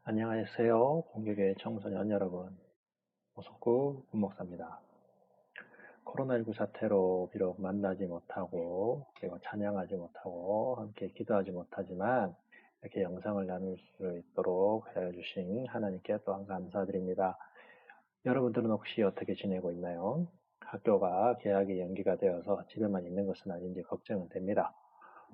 안녕하세요. 공교계 청소년 여러분. 오석구 군목사입니다. 코로나19 사태로 비록 만나지 못하고 그리고 찬양하지 못하고 함께 기도하지 못하지만 이렇게 영상을 나눌 수 있도록 해주신 하나님께 또한 감사드립니다. 여러분들은 혹시 어떻게 지내고 있나요? 학교가 개학이 연기가 되어서 집에만 있는 것은 아닌지 걱정은 됩니다.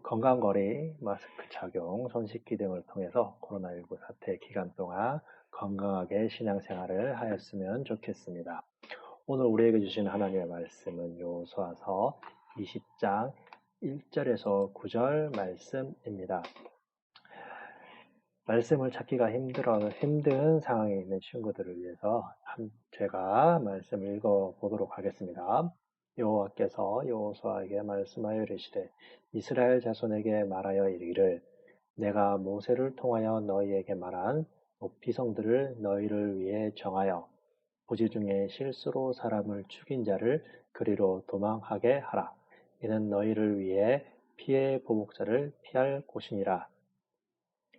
건강거리, 마스크 착용, 손 씻기 등을 통해서 코로나19 사태 기간 동안 건강하게 신앙생활을 하였으면 좋겠습니다. 오늘 우리에게 주신 하나님의 말씀은 여호수아서 20장 1절에서 9절 말씀입니다. 말씀을 찾기가 힘든 상황에 있는 친구들을 위해서 제가 말씀을 읽어보도록 하겠습니다. 여호와께서 여호수아에게 말씀하여 이르시되 이스라엘 자손에게 말하여 이르기를 내가 모세를 통하여 너희에게 말한 높이성들을 너희를 위해 정하여 부지 중에 실수로 사람을 죽인 자를 그리로 도망하게 하라. 이는 너희를 위해 피해 보복자를 피할 곳이니라.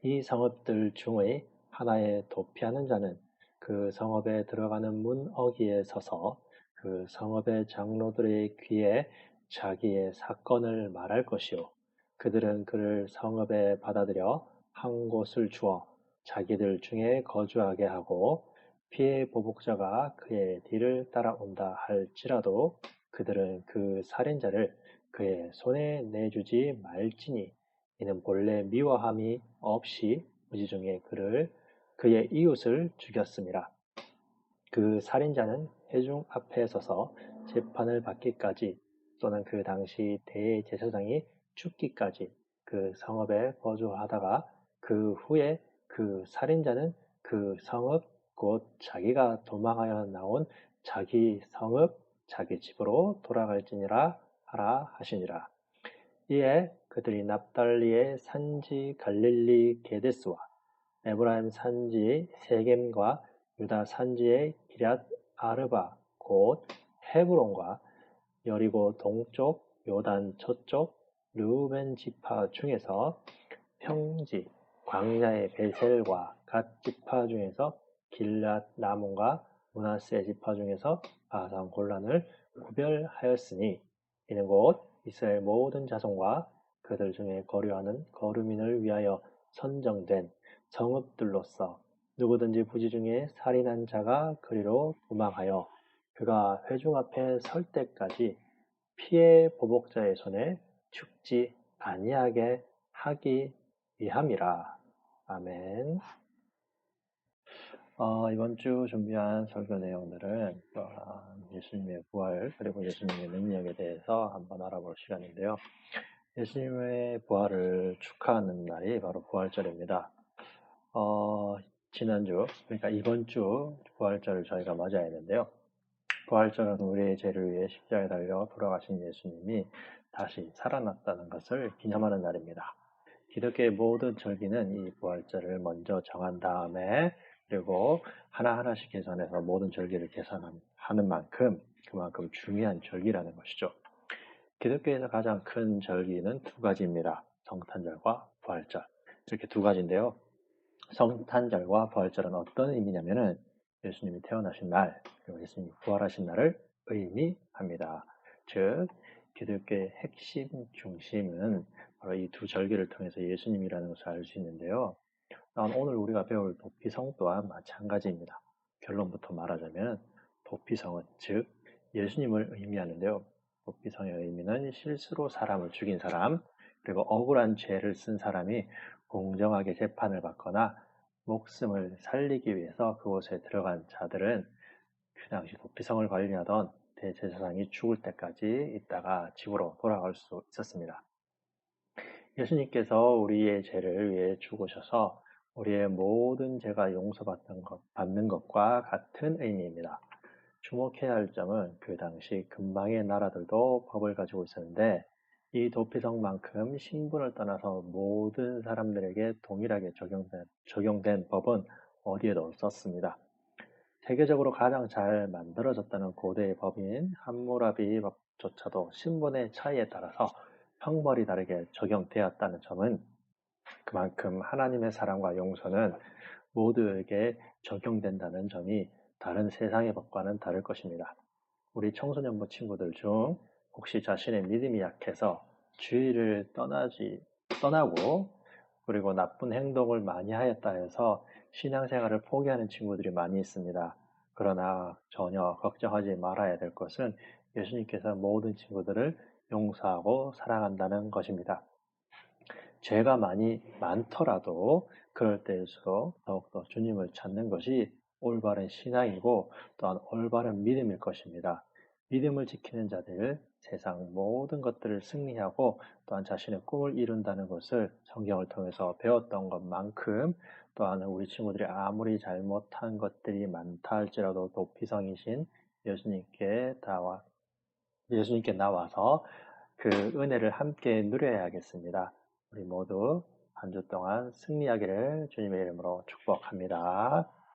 이 성읍들 중의 하나에 도피하는 자는 그 성읍에 들어가는 문 어귀에 서서 그 성읍의 장로들의 귀에 자기의 사건을 말할 것이요. 그들은 그를 성읍에 받아들여 한 곳을 주어 자기들 중에 거주하게 하고 피해 보복자가 그의 뒤를 따라온다 할지라도 그들은 그 살인자를 그의 손에 내주지 말지니 이는 본래 미워함이 없이 무지중에 그의 이웃을 죽였습니다. 그 살인자는 회중 앞에 서서 재판을 받기까지 또는 그 당시 대제사장이 죽기까지 그 성읍에 거주하다가 그 후에 그 살인자는 그 성읍 곧 자기가 도망하여 나온 자기 성읍 자기 집으로 돌아갈지니라 하라 하시니라. 이에 그들이 납달리의 산지 갈릴리 게데스와 에브라임 산지 세겜과 유다 산지의 기럇 아르바 곧 헤브론과 여리고 동쪽 요단 저쪽 르우벤 지파 중에서 평지 광야의 베셀과 갓 지파 중에서 길랏 라몬과 므낫세 지파 중에서 바산 골란을 구별하였으니 이는 곧 이스라엘 모든 자손과 그들 중에 거류하는 거류민을 위하여 선정된 성읍들로서 누구든지 부지 중에 살인한 자가 그리로 도망하여 그가 회중 앞에 설 때까지 피해 보복자의 손에 죽지 아니하게 하기 위함이라. 아멘. 이번 주 준비한 설교 내용들은 예수님의 부활 그리고 예수님의 능력에 대해서 한번 알아볼 시간인데요. 예수님의 부활을 축하하는 날이 바로 부활절입니다. 지난주, 그러니까 이번 주 부활절을 저희가 맞아야 했는데요. 부활절은 우리의 죄를 위해 십자가에 달려 돌아가신 예수님이 다시 살아났다는 것을 기념하는 날입니다. 기독교의 모든 절기는 이 부활절을 먼저 정한 다음에 그리고 하나하나씩 계산해서 모든 절기를 계산하는 만큼 그만큼 중요한 절기라는 것이죠. 기독교에서 가장 큰 절기는 두 가지입니다. 성탄절과 부활절. 이렇게 두 가지인데요. 성탄절과 부활절은 어떤 의미냐면은 예수님이 태어나신 날, 그리고 예수님이 부활하신 날을 의미합니다. 즉, 기독교의 핵심 중심은 바로 이 두 절기를 통해서 예수님이라는 것을 알 수 있는데요. 오늘 우리가 배울 도피성 또한 마찬가지입니다. 결론부터 말하자면 도피성은 즉 예수님을 의미하는데요. 도피성의 의미는 실수로 사람을 죽인 사람, 그리고 억울한 죄를 쓴 사람이 공정하게 재판을 받거나 목숨을 살리기 위해서 그곳에 들어간 자들은 그 당시 도피성을 관리하던 대제사장이 죽을 때까지 있다가 집으로 돌아갈 수 있었습니다. 예수님께서 우리의 죄를 위해 죽으셔서 우리의 모든 죄가 용서받는 것과 같은 의미입니다. 주목해야 할 점은 그 당시 근방의 나라들도 법을 가지고 있었는데 이 도피성만큼 신분을 떠나서 모든 사람들에게 동일하게 적용된 법은 어디에도 없었습니다. 세계적으로 가장 잘 만들어졌다는 고대의 법인 함무라비 법조차도 신분의 차이에 따라서 형벌이 다르게 적용되었다는 점은 그만큼 하나님의 사랑과 용서는 모두에게 적용된다는 점이 다른 세상의 법과는 다를 것입니다. 우리 청소년부 친구들 중 혹시 자신의 믿음이 약해서 주의를 떠나고 그리고 나쁜 행동을 많이 하였다 해서 신앙생활을 포기하는 친구들이 많이 있습니다. 그러나 전혀 걱정하지 말아야 될 것은 예수님께서 모든 친구들을 용서하고 사랑한다는 것입니다. 죄가 많더라도 그럴 때일수록 더욱더 주님을 찾는 것이 올바른 신앙이고 또한 올바른 믿음일 것입니다. 믿음을 지키는 자들, 세상 모든 것들을 승리하고 또한 자신의 꿈을 이룬다는 것을 성경을 통해서 배웠던 것만큼 또한 우리 친구들이 아무리 잘못한 것들이 많다 할지라도 도피성이신 예수님께 나와서 그 은혜를 함께 누려야겠습니다. 우리 모두 한 주 동안 승리하기를 주님의 이름으로 축복합니다.